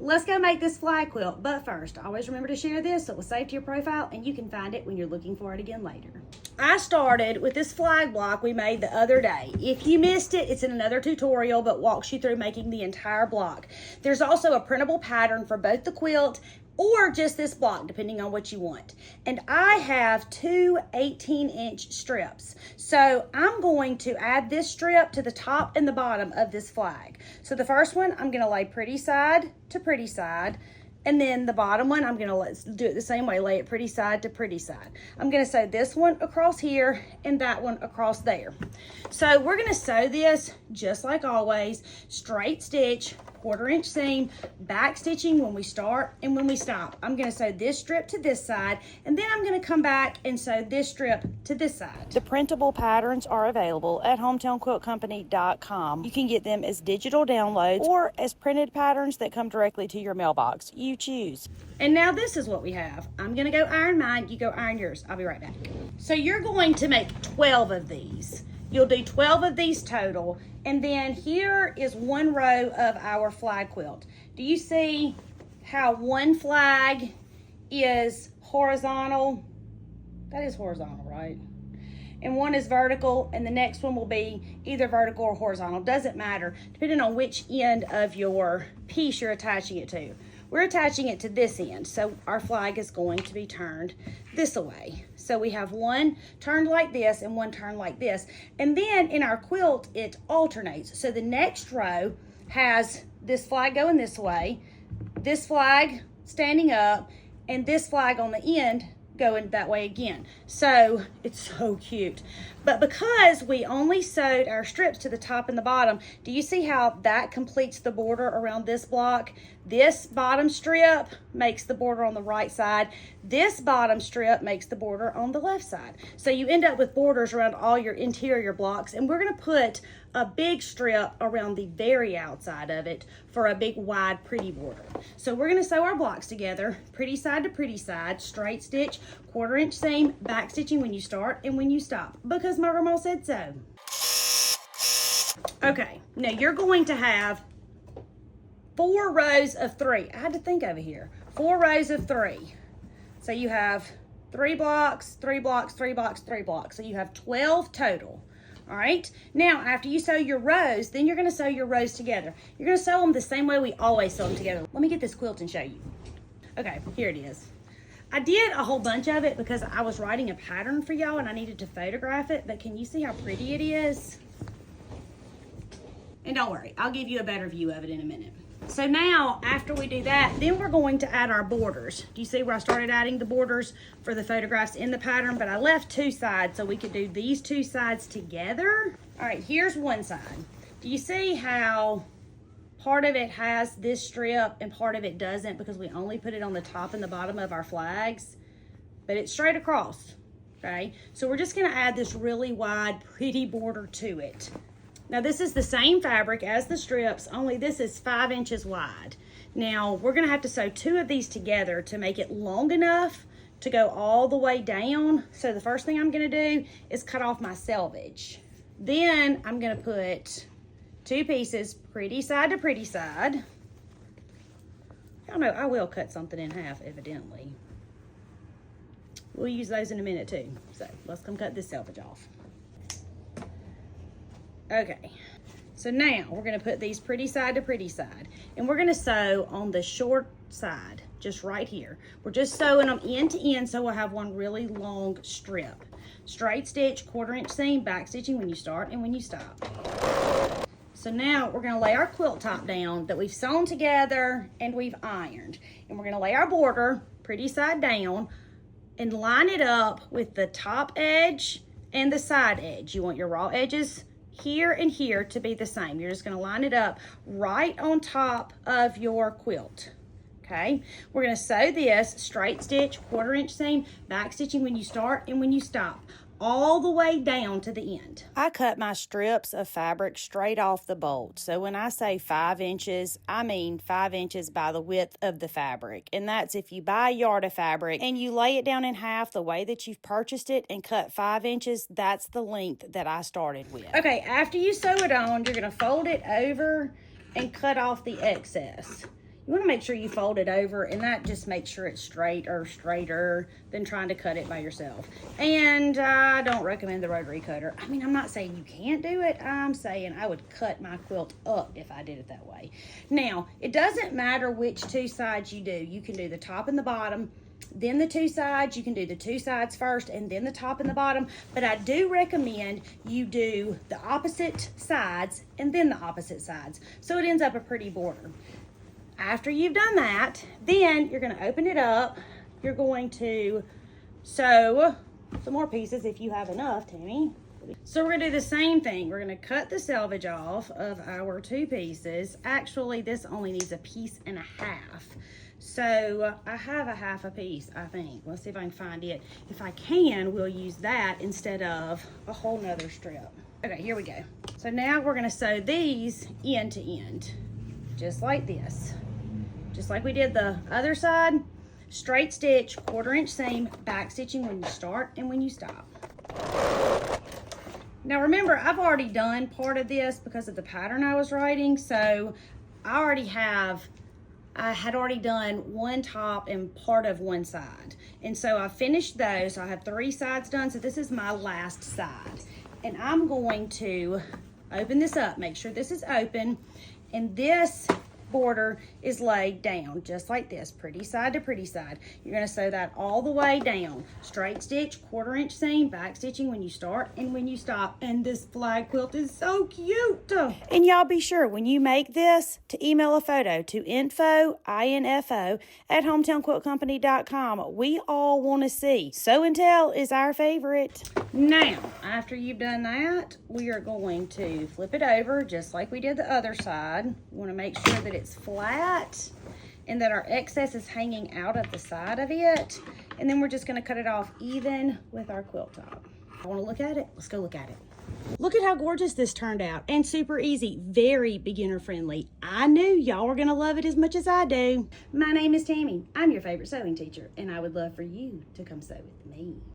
let's go make this flag quilt. But first, always remember to share this so it will save to your profile and you can find it when you're looking for it again later. I started with this flag block we made the other day. If you missed it, it's in another tutorial, but walks you through making the entire block. There's also a printable pattern for both the quilt or just this block, depending on what you want. And I have two 18-inch strips. So I'm going to add this strip to the top and the bottom of this flag. So the first one, I'm gonna lay pretty side to pretty side. And then the bottom one, I'm gonna do it the same way, lay it pretty side to pretty side. I'm gonna sew this one across here and that one across there. So we're gonna sew this just like always, straight stitch, 1/4 inch seam, back stitching when we start and when we stop. I'm gonna sew this strip to this side, and then I'm gonna come back and sew this strip to this side. The printable patterns are available at hometownquiltcompany.com. You can get them as digital downloads or as printed patterns that come directly to your mailbox. You choose. And now this is what we have. I'm gonna go iron mine, you go iron yours. I'll be right back. So you're going to make 12 of these. You'll do 12 of these total. And then here is one row of our flag quilt. Do you see how one flag is horizontal? That is horizontal, right? And one is vertical, and the next one will be either vertical or horizontal. Doesn't matter, depending on which end of your piece you're attaching it to. We're attaching it to this end, so our flag is going to be turned this way. So we have one turned like this and one turned like this. And then in our quilt, it alternates. So the next row has this flag going this way, this flag standing up, and this flag on the end going that way again. So it's so cute. But because we only sewed our strips to the top and the bottom, do you see how that completes the border around this block? This bottom strip makes the border on the right side. This bottom strip makes the border on the left side. So you end up with borders around all your interior blocks, and we're gonna put a big strip around the very outside of it for a big wide pretty border. So we're gonna sew our blocks together, pretty side to pretty side, straight stitch, 1/4 inch seam, back stitching when you start and when you stop, because my grandma said so. Okay, now you're going to have 4 rows of 3. I had to think over here. 4 rows of 3. So you have 3 blocks, 3 blocks, 3 blocks, 3 blocks. So you have 12 total. All right, now after you sew your rows, then you're gonna sew your rows together. You're gonna sew them the same way we always sew them together. Let me get this quilt and show you. Okay, here it is. I did a whole bunch of it because I was writing a pattern for y'all and I needed to photograph it, but can you see how pretty it is? And don't worry, I'll give you a better view of it in a minute. So now, after we do that, then we're going to add our borders. Do you see where I started adding the borders for the photographs in the pattern? But I left 2 sides so we could do these 2 sides together. All right, here's one side. Do you see how part of it has this strip and part of it doesn't because we only put it on the top and the bottom of our flags? But it's straight across, okay? So we're just gonna add this really wide, pretty border to it. Now this is the same fabric as the strips, only this is 5 inches wide. Now we're gonna have to sew 2 of these together to make it long enough to go all the way down. So the first thing I'm gonna do is cut off my selvage. Then I'm gonna put 2 pieces, pretty side to pretty side. I don't know, I will cut something in half evidently. We'll use those in a minute too. So let's come cut this selvage off. Okay, so now we're gonna put these pretty side to pretty side, and we're gonna sew on the short side, just right here. We're just sewing them end to end so we'll have one really long strip. Straight stitch, 1/4 inch seam, back stitching when you start and when you stop. So now we're gonna lay our quilt top down that we've sewn together and we've ironed. And we're gonna lay our border pretty side down and line it up with the top edge and the side edge. You want your raw edges here and here to be the same. You're just gonna line it up right on top of your quilt. Okay, we're gonna sew this straight stitch, 1/4 inch seam, back stitching when you start and when you stop, all the way down to the end. I cut my strips of fabric straight off the bolt. So when I say 5 inches, I mean 5 inches by the width of the fabric. And that's if you buy a yard of fabric and you lay it down in half the way that you've purchased it and cut 5 inches, that's the length that I started with. Okay, after you sew it on, you're gonna fold it over and cut off the excess. You want to make sure you fold it over, and that just makes sure it's straight or straighter than trying to cut it by yourself. And I don't recommend the rotary cutter. I mean, I'm not saying you can't do it. I'm saying I would cut my quilt up if I did it that way. Now, it doesn't matter which two sides you do. You can do the top and the bottom, then the two sides. You can do the two sides first and then the top and the bottom, but I do recommend you do the opposite sides and then the opposite sides, so it ends up a pretty border. After you've done that, then you're going to open it up. You're going to sew some more pieces if you have enough, Tammy. So we're going to do the same thing. We're going to cut the selvage off of our two pieces. Actually, this only needs a piece and a half. So I have a half a piece, I think. Let's see if I can find it. If I can, we'll use that instead of a whole nother strip. Okay, here we go. So now we're going to sew these end to end, just like this. Just like we did the other side. Straight stitch, 1/4 inch seam, back stitching when you start and when you stop. Now remember, I've already done part of this because of the pattern I was writing, so I had already done one top and part of one side. And so I finished those. So I have 3 sides done, so this is my last side. And I'm going to open this up, make sure this is open, and this border is laid down just like this, pretty side to pretty side. You're going to sew that all the way down. Straight stitch, 1/4 inch seam, back stitching when you start and when you stop. And this flag quilt is so cute. And y'all be sure when you make this to email a photo to info at hometownquiltcompany.com. We all want to see. Sew and tell is our favorite. Now, after you've done that, we are going to flip it over just like we did the other side. We want to make sure that it's flat and that our excess is hanging out of the side of it. And then we're just going to cut it off even with our quilt top. I want to look at it. Let's go look at it. Look at how gorgeous this turned out, and super easy, very beginner friendly. I knew y'all were going to love it as much as I do. My name is Tammy. I'm your favorite sewing teacher, and I would love for you to come sew with me.